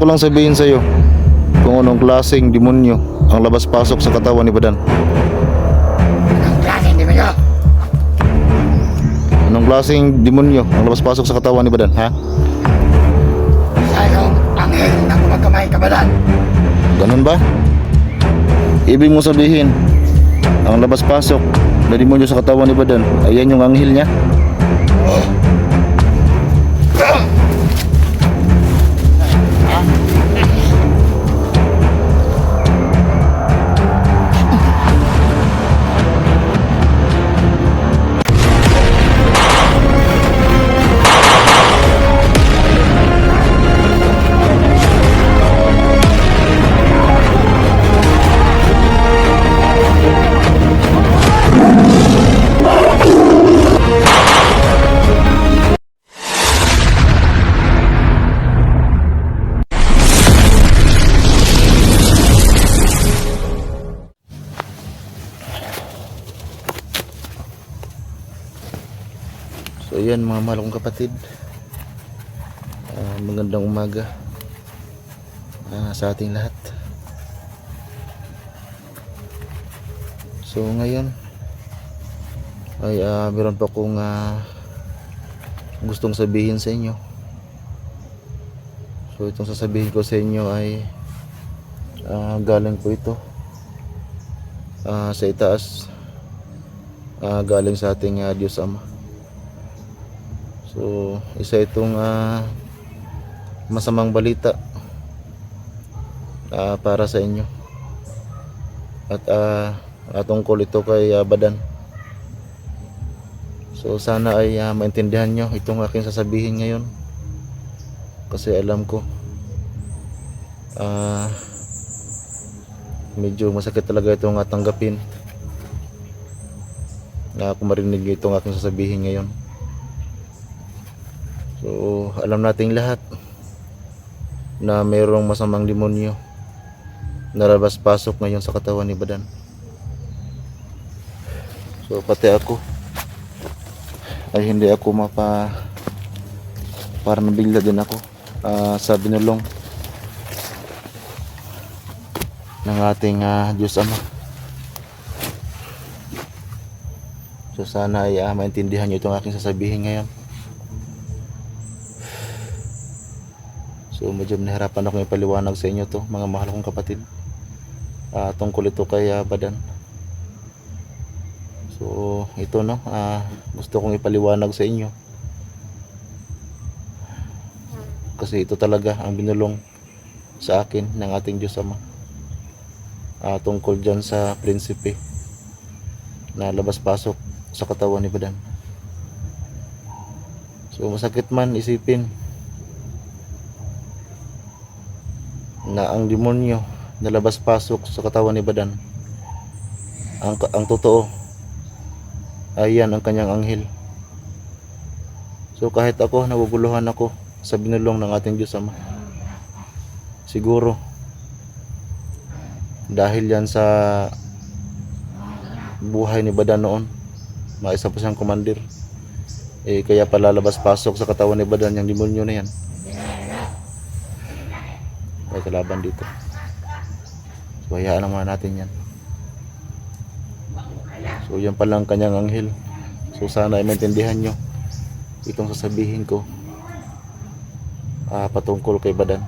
lang sabihin sa'yo kung anong klaseng demonyo ang labas-pasok sa katawan ni Badan. Anong klaseng demonyo? Anong klaseng demonyo ang labas-pasok sa katawan ni Badan, ha? Sayong anghel na gumagkamay kabadan. Ganun ba? Ibig mo sabihin, ang labas-pasok na demonyo sa katawan ni Badan, ayan yung anghel niya? So ayan mga mahal kong kapatid, magandang umaga sa ating lahat. So ngayon ay meron pa akong gustong sabihin sa inyo. So itong sasabihin ko sa inyo ay galing po ito sa itaas, galing sa ating Diyos Ama. So isa itong masamang balita para sa inyo, at tungkol ito kay Badan. So sana ay maintindihan nyo itong aking sasabihin ngayon, kasi alam ko medyo masakit talaga itong tanggapin kung marinig itong aking sasabihin ngayon. So alam nating lahat na mayroong masamang demonyo na labas-pasok ngayon sa katawan ni Badan. So pati ako ay hindi ako para nabigla din ako sa binulong ng ating Diyos Ama. So sana ay maintindihan nyo itong aking sasabihin ngayon. So medyo nahirapan ako ipaliwanag sa inyo to, mga mahal kong kapatid, tungkol ito kay Badan. So ito gusto kong ipaliwanag sa inyo, kasi ito talaga ang binulong sa akin ng ating Diyos Ama, tungkol dyan sa prinsipe na labas-pasok sa katawan ni Badan. So masakit man isipin na ang demonyo na labas-pasok sa katawan ni Badan, ang totoo ay yan ang kanyang anghel. So kahit ako naguguluhan ako sa binulong ng ating Diyos Ama, siguro dahil yan sa buhay ni Badan noon, maisa pa siyang komandir, kaya pala labas-pasok sa katawan ni Badan yung demonyo na yan. May kalaban dito. So hayaan naman natin yan. So yan palang kanyang anghel. So sana ay maintindihan nyo itong sasabihin ko patungkol kay Badan.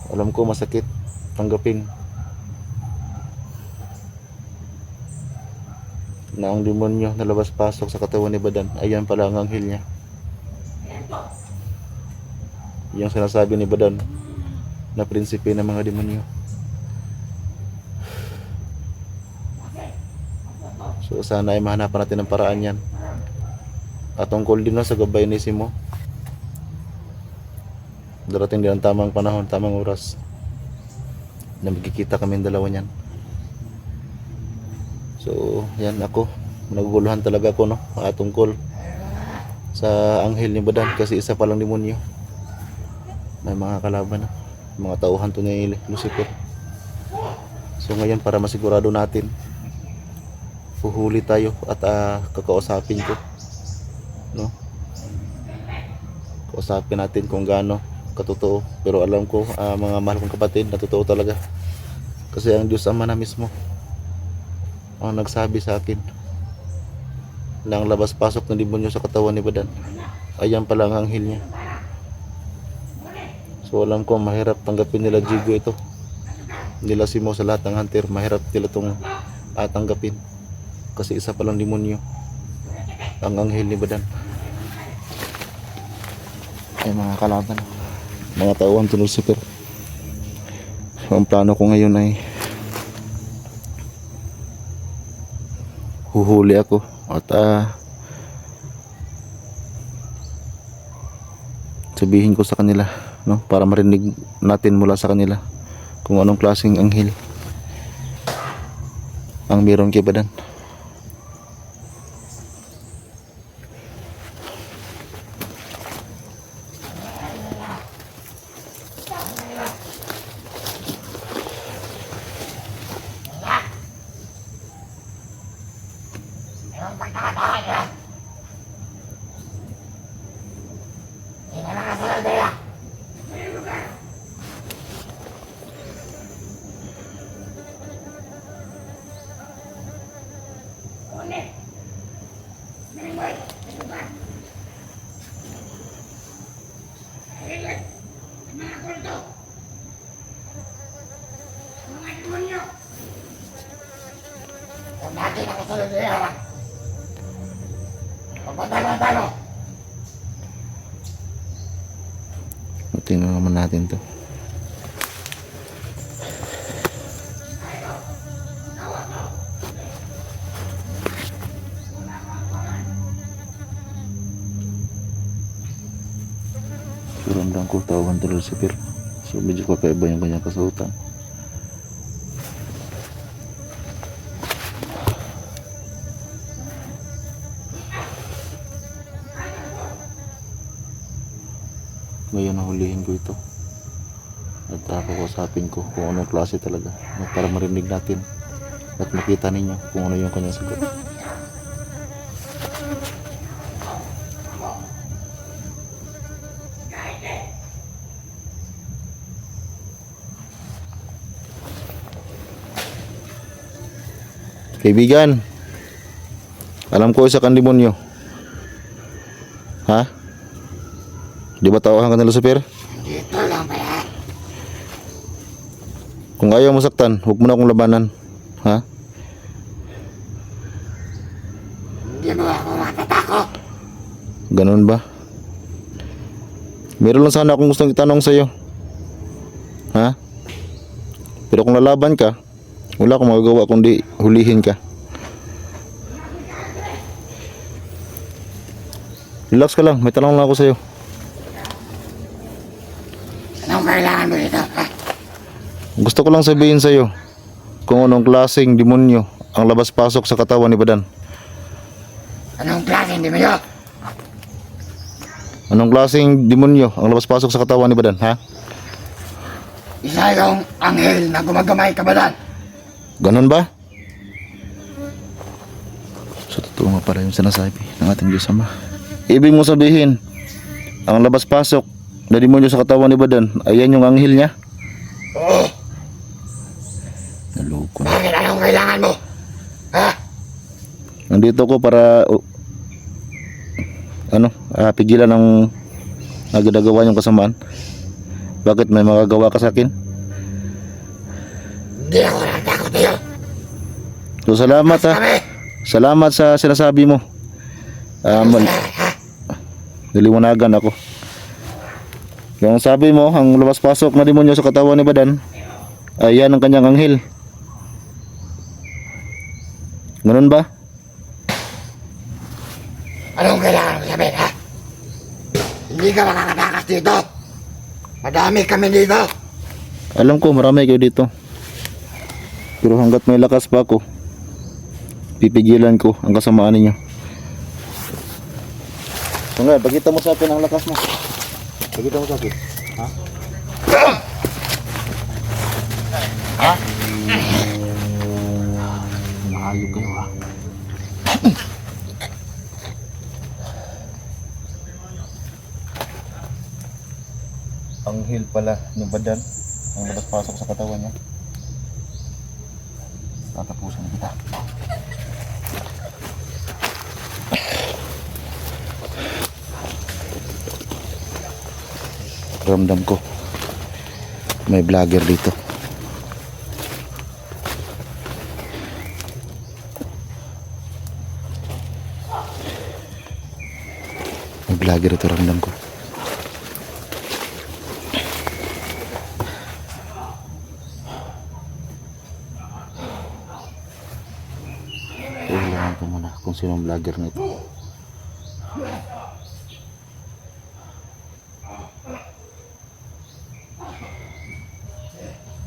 Alam ko masakit tanggapin na ang demonyo na labas-pasok sa katawan ni Badan, ayan pala ang anghel niya. Yung sinasabi ni Badan na prinsipe ng mga demonyo. So sana ay mahanapan natin ng paraan yan. At tungkol din sa gabay ni Simo, darating din ang tamang panahon, tamang oras na magkikita kami dalawa niyan. So yan, ako naguguluhan talaga ako tungkol sa anghel ni Badan, kasi isa palang demonyo. May mga kalaban mga tauhan to ni Lucifer. So ngayon, para masigurado natin, huhuli tayo at kakausapin ko, kausapin natin kung gaano katotoo. Pero alam ko, mga mahal kong kapatid, na totoo talaga. Kasi ang Diyos Ama na mismo ang nagsabi sa akin na ang labas-pasok ng demonyo sa katawan ni Badan, ayan pala ang anghel niya. So alam ko, mahirap tanggapin nila Jigo ito, nila Simo, sa lahat ng hunter. Mahirap nila itong tanggapin kasi isa palang demonyo ang anghel ni Badan. Ay mga kalaban, mga tauhan to Lucifer. So, ang plano ko ngayon ay huhuli ako at sabihin ko sa kanila, no, para marinig natin mula sa kanila kung anong klaseng anghel ang meron kay Badan. Anong pagkakataon nyo? Hindi na mga sunod nila. Mga kulto! Mga demonyo! Kung natin ang sunod nila, pagpatalo-talo! Tingnan naman natin to. Ramdam ko tawag to Lucifer. So medyo kakaiba yung kanyang kasuotan. Ngayon nahulihin ko ito at kakausapin ko kung anong klase talaga, para marinig natin at makita ninyo kung ano yung kanyang sagot. Kaibigan, alam ko isa kang demonyo. Ha? Di ba tawahan ka ng Lucifer? Dito lang pala. Kung ayaw mo saktan, huwag mo na akong labanan. Ha? Hindi mo ako matatako. Ganun ba? Meron lang sana akong gustong itanong sa'yo. Ha? Pero kung lalaban ka, wala akong magagawa kundi hulihin ka. Relax ka lang, may tanong lang ako sa'yo. Anong kailangan mo dito? Ha? Gusto ko lang sabihin sa'yo kung anong klaseng demonyo ang labas-pasok sa katawan ni Badan. Anong klaseng demonyo? Anong klaseng demonyo ang labas-pasok sa katawan ni Badan, ha? Isa yung anghel na gumagamay kabalan. Ganun ba? So totoo nga pala yung sinasabi ng ating Diyos Ama. Ibig mo sabihin, ang labas-pasok na demonyo sa katawan ni Badan, ayan yung anghel niya? Oo. Naloko na. Bakit anong kailangan mo? Ha? Nandito ko para pigilan ang ginagawa niyong kasamaan. Bakit, may magagawa ka sa akin? Hindi ako natakot sa'yo. So salamat ha. Kami. Salamat sa sinasabi mo. Naliwanagan ako. Yung sabi mo, ang labas-pasok na demonyo sa katawan ni Badan, ayan ang kanyang anghel. Ganun ba? Anong kailangan mo sabihin, ha? Hindi ka makakatakas dito. Madami kami dito. Alam ko marami kayo dito. Pero hanggat may lakas pa ako, pipigilan ko ang kasamaan ninyo. So nga, pagkita mo sa akin ang lakas mo. Pagkita mo sa akin. Ha? Ha? Mahayog kayo, ha? anghel pala ng badan ang labas pasok sa katawan niya. Tatapusin kita. Ramdam ko may vlogger dito. May vlogger ito, ramdam ko. Kailangan ko muna kung sino ang vlogger na ito.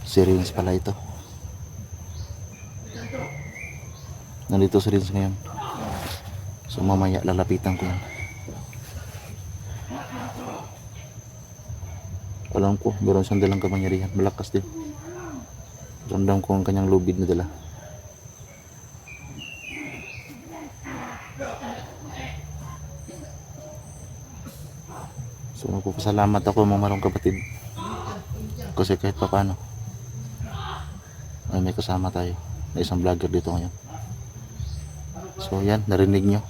Si Rins pala ito. Nandito si Rins ngayon. So mamaya lalapitan ko yan. Alam ko, meron siyang dalang kapangyarihan. Malakas din. Ramdam ko ang kanyang lubid na dala. So nagpapasalamat ako mga marong kapatid. Kasi kahit pa paano ay may kasama tayo na isang vlogger dito ngayon. So yan, narinig nyo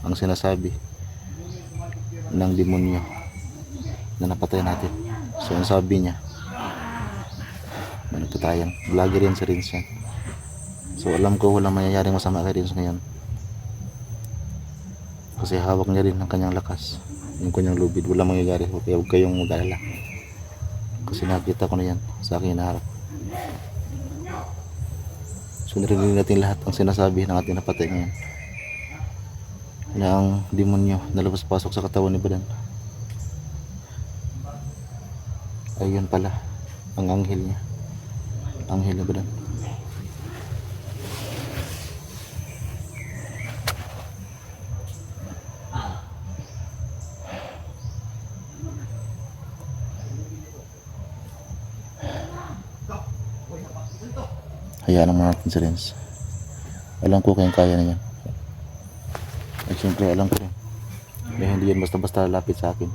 ang sinasabi ng demonyo na napatay natin. So ang sabi niya, managkatayan, vlogger yan si Rins yan. So alam ko walang mangyayaring masama kay Rins ngayon, kasi hawak niya rin ang kanyang lakas, yung kanyang lubid. Walang mangyayari, kaya huwag kayong mag-alala, kasi nakita ko na yan sa aking hinaharap. So narinig natin lahat ang sinasabi ng ating napatay ngayon, na ang demonyo na labas-pasok sa katawan ni Badan ayun pala ang anghel niya, anghel ni Badan. Hayaan naman natin si Rins. Alam ko kayang kaya na yan. At syempre alam ko rin na hindi yan basta-basta lapit sa akin,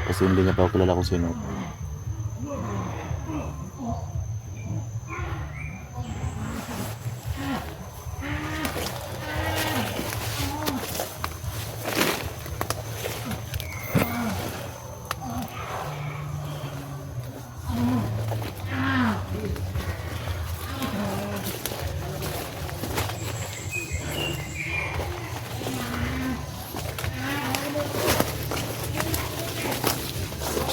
kasi hindi niya pa ako kilala kung sino.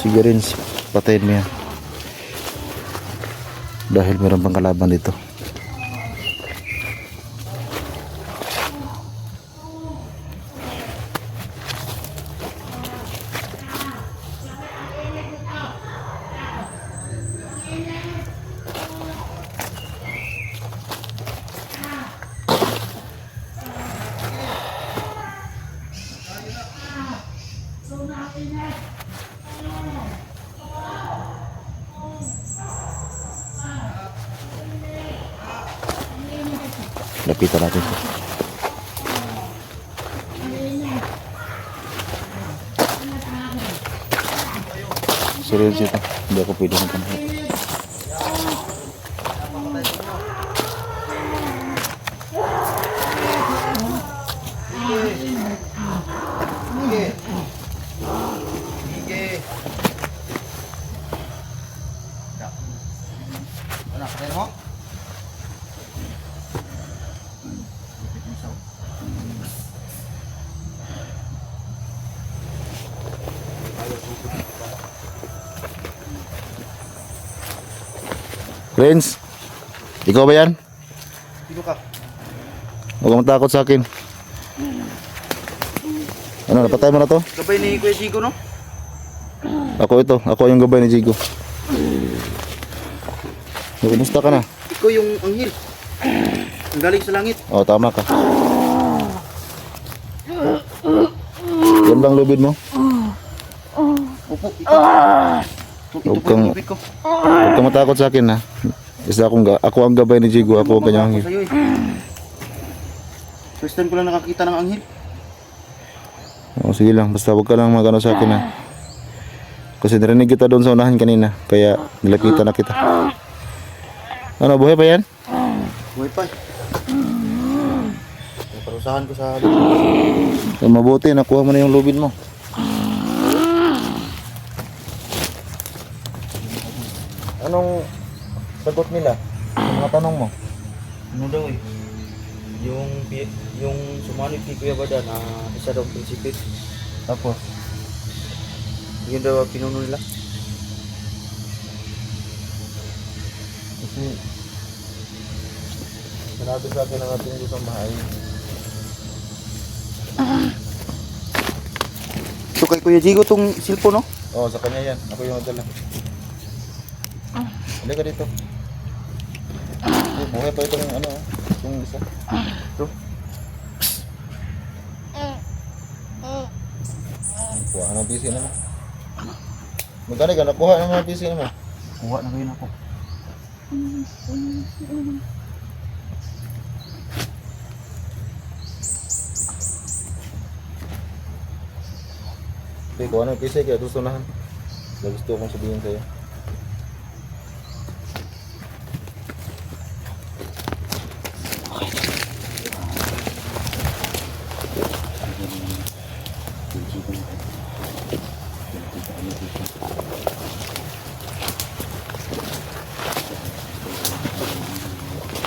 Sige Rins, patayin mo yan, dahil meron pang kalaban dito. Lapitan natin ito. Serius ito, hindi ako pwede magkamahal. Rins, ikaw ba yan? Sino ka? Huwag kang matakot sa akin. Ano, napatay mo na to? Gabay ni Kuya Chico, no? Ako ito, ako yung gabay ni Jigo. Kumusta ka na? Ikaw yung anghel. Ang galing sa langit. Oo, tama ka. Yan bang lubid mo? Opo, ito. Huwag kang matakot sa akin, ha? Kasi ako ang gabay ni Jigo, ako ang kanyang anghel. First time ko lang nakakita ng anghel. Oo, sige lang, basta huwag ka lang magano sa akin, ha? Kasi narinig kita doon sa unahan kanina, kaya nilapitan na kita. Ano, buhay pa yan? Buhay pa. Naparusahan ko sa Mabuti, nakuha mo na yung lubid mo. Anong sagot nila? Yung mga tanong mo? ano daw eh. Yung sumanib ni Kuya Badan na isa daw prinsipit. Tapos, Yun daw ang pinuno nila. kasi sinabi sa akin ng ating isang bahay. So kay Kuya Jigo tong cellphone no? Oo, sa kanya yan. Ako yung nadala. Halika dito. Buhay pa itong ano, itong isa. Ito. Kuha ka ng PC naman. Magkano ka? Nakuha ng mga PC naman. Kuha na ngayon ako. Okay, kuha ng PC kaya susunahan. Gusto kong sabihin sa'yo.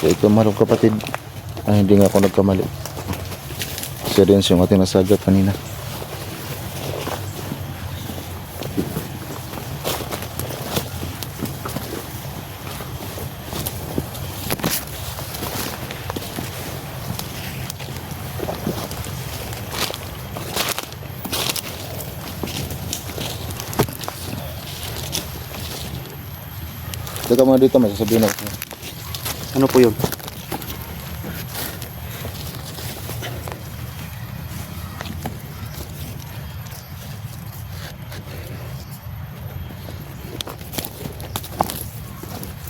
So ito marong kapatid, hindi nga ako nagkamali. Siya rin yung ating nasagap kanina. Teka mga dito, may sasabihin ako. Ano po yun?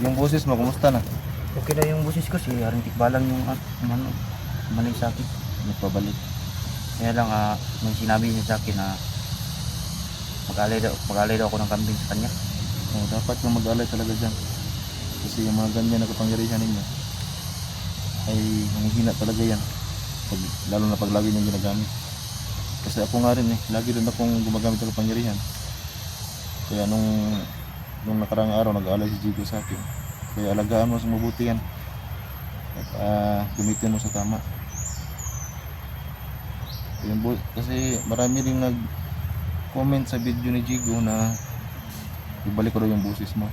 Yung boses mo, kumusta na? Okay na yung boses ko si Aring Tikbalang yung maling sa akin. Nagpabalik. Kaya lang may sinabi niya sa akin na mag-alay daw ako ng kambing sa kanya. Oh, dapat kang mag-alay talaga dyan. Kasi yung mga ganyan na kapangyarihan ninyo ay humihina talaga yan. Lalo na pag lagi niyong ginagamit. Kasi ako nga rin lagi rin akong gumagamit ng kapangyarihan. Kaya nung nakarang araw nag-aalay si Jigo sa akin. Kaya alagaan mo sa mabuti yan. At gamitin mo sa tama. Kasi marami rin nag-comment sa video ni Jigo na ibalik ko daw yung busis mo.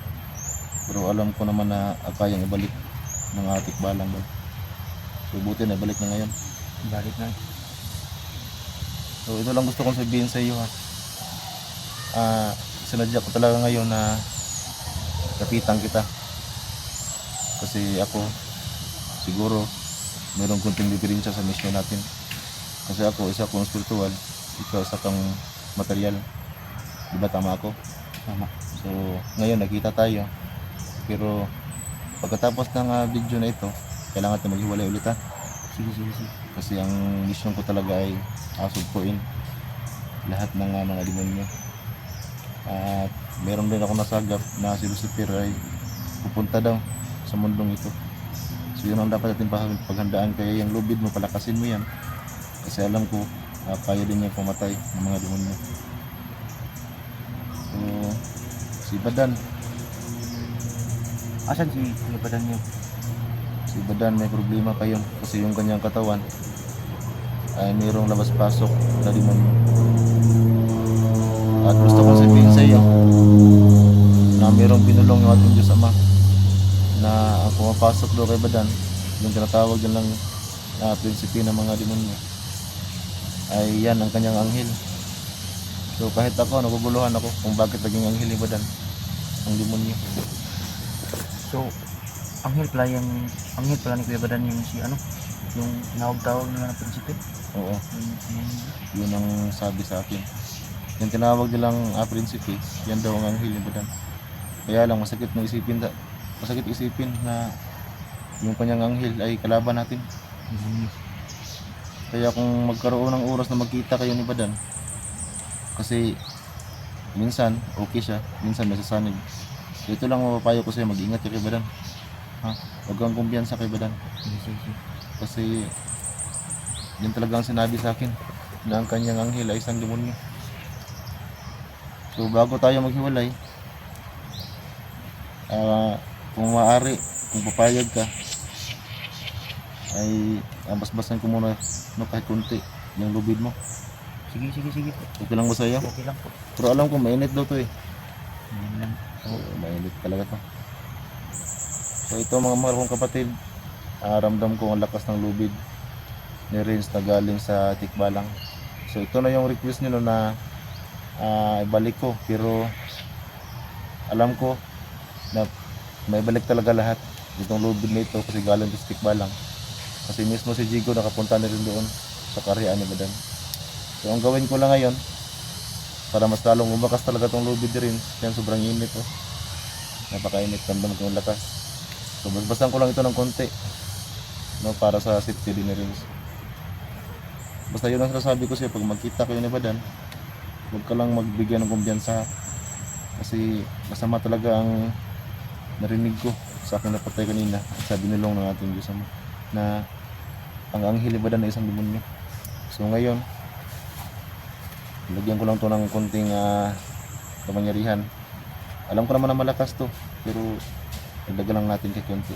Pero alam ko naman na kayang ibalik ng atik balang mo. So buti na ibalik na ngayon. Balik na. So ito lang gusto kong sabihin sa iyo ha. Sinadya ko talaga ngayon na kapitan kita. Kasi ako siguro mayroong kunting diferensya sa mission natin. Kasi ako isa akong spiritual, ikaw isa kang material. Di ba tama ako? Tama. So ngayon nakita tayo. Pero pagkatapos ng video na ito, kailangan natin maghiwalay ulit ha. Sige. Kasi ang mission ko talaga ay asugpuin lahat ng mga demonyo. At meron din ako nasagap na si Lucifer ay pupunta daw sa mundong ito. So yun ang dapat natin paghandaan. Kaya yung lubid mo, palakasin mo yan. Kasi alam ko, kaya din niya pumatay ng mga demonyo. So, si Badan. Asan si Kuya Badan niyo? Si Badan may problema pa yun. Kasi yung kanyang katawan ay mayroong labas-pasok na demonyo. At gusto kong sabihin sa iyo na mayroong binulong ng ating Diyos Ama na ang pumapasok daw kay Badan, yung tinatawag din lang na prinsipe ng mga demonyo, ay yan ang kanyang anghel. So kahit ako, naguguluhan ako kung bakit naging anghel ni Badan ang demonyo. So, anghel pala ni Kuya Badan yung si yung tinawag-tawag nila ng prinsipe. Oo, yun ang sabi sa akin. Yung tinawag nilang prinsipe, yan daw ang anghel ni Badan. Kaya lang masakit isipin na yung kanyang anghel ay kalaban natin. Kaya kung magkaroon ng oras na magkita kayo ni Badan, kasi minsan okay siya, minsan may sasanib. So ito lang mapapayo ko sa'yo, mag-ingat ka kay Badan. Ha? Huwag kang kumpiyansa kay Badan. Sige, sige, sige. Kasi yun talaga ang sinabi sa akin, na ang kanyang anghel ay isang demonyo. So bago tayo maghiwalay, kung maaari, kung papayag ka, ay basbasan ko muna no, kahit kunti yung lubid mo. Sige, sige, sige po. Okay lang ba sa'yo? Okay lang po. Pero alam ko mainit daw to eh. Yan lang. Oo, mainit talaga to. So ito mga mahal kong kapatid, ramdam ko ang lakas ng lubid ni Renz na galing sa Tikbalang. So ito na yung request nila na ibalik ko, pero alam ko na may balik talaga lahat itong lubid nito kasi galing sa Tikbalang. Kasi mismo si Jigo nakapunta na rin doon sa karyaan ni Badan. So ang gawin ko lang ngayon, para mas lalong umakas talaga itong lubid rin, yan sobrang init oh. Napakainit, ramdam ko yung lakas. So basbasan ko lang ito ng konti, no, para sa safety din ni Renz. Basta yun ang sinasabi ko sa'yo, pag magkita kayo ni Badan, huwag ka lang magbigyan ng kumbiyansa. Kasi masama talaga ang narinig ko sa akin na patay kanina. Sabi nilong ng ating Diyos Ama na ang anghel ni Badan ay isang demonyo. So ngayon, lagyan ko lang to ng konting kapangyarihan. Alam ko naman na malakas to, pero dagdagan lang natin kay konti.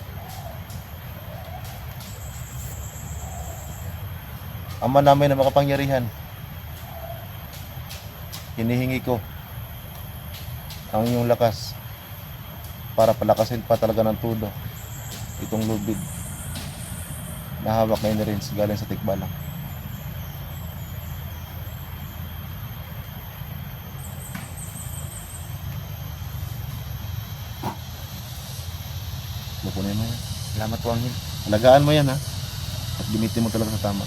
Ama namin na makapangyarihan, hinihingi ko ang inyong lakas para palakasin pa talaga ng todo itong lubid na hawak na ni Renz galing sa Tikbalang. Lupunin mo yan. Salamat po, Anghel. Alagaan mo yan ha. At gamitin mo talaga sa tama.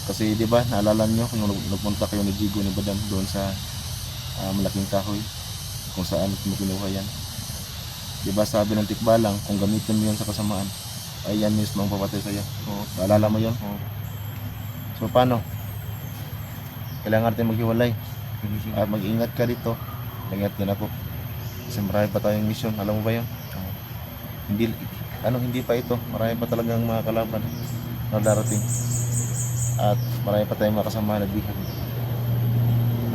Kasi di ba naalala nyo kung nagpunta kayo ni Jigo ni Badan doon sa malaking kahoy kung saan mo kinuha yan. Di ba sabi ng Tikbalang, kung gamitin mo yan sa kasamaan, ay yan mismo ang papatay sa'yo. Oo. Naalala mo yun? Oo. So paano? Kailangan natin maghiwalay. Sige, sige. At mag-ingat ka dito. Ingat din ako. Kasi marami pa tayong mission. Alam mo ba yun? Oo. Hindi pa ito. Marami pa talagang mga kalaban na darating. At marami pa tayong mga kasama na bihan.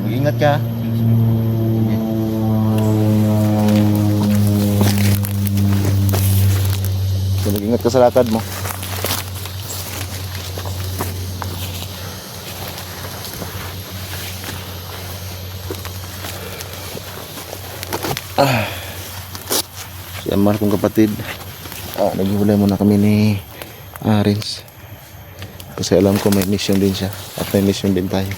Mag-ingat ka. Sige, sige. Sige. So, mag-ingat ka sa lakad mo. Si Amar kong kapatid, naghiwalay muna kami ni Renz kasi alam ko may mission din siya at may mission din tayo.